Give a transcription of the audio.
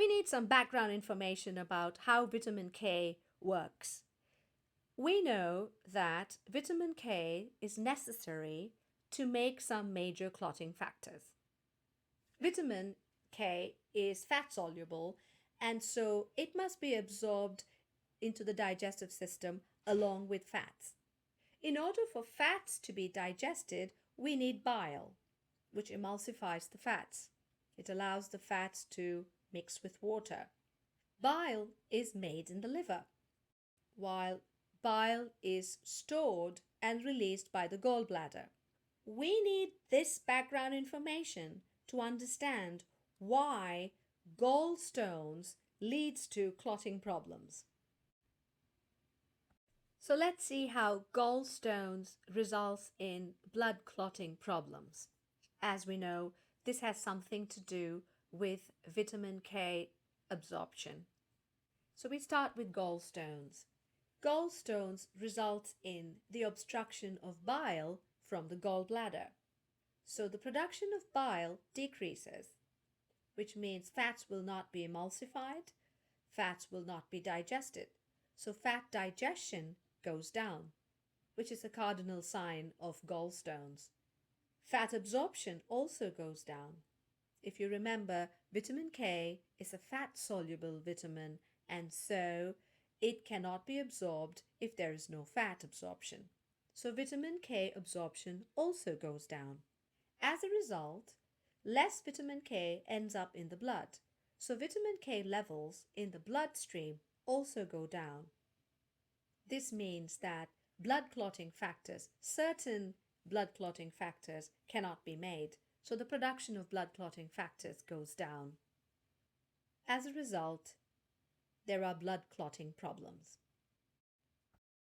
we need some background information about how vitamin K works. We know that vitamin K is necessary to make some major clotting factors. Vitamin K is fat soluble, and so it must be absorbed into the digestive system along with fats. In order for fats to be digested, we need bile, which emulsifies the fats. It allows the fats to mix with water. Bile is made in the liver, while bile is stored and released by the gallbladder. We need this background information to understand why gallstones leads to clotting problems. So let's see how gallstones results in blood clotting problems. As we know, this has something to do with vitamin K absorption. So we start with gallstones. Gallstones result in the obstruction of bile from the gallbladder. So the production of bile decreases, which means fats will not be emulsified, fats will not be digested. So fat digestion goes down, which is a cardinal sign of gallstones. Fat absorption also goes down. If you remember, vitamin K is a fat-soluble vitamin, and so it cannot be absorbed if there is no fat absorption. So vitamin K absorption also goes down. As a result, less vitamin K ends up in the blood. So vitamin K levels in the bloodstream also go down. This means that blood clotting factors, certain blood clotting factors, cannot be made. So the production of blood clotting factors goes down. As a result, there are blood clotting problems.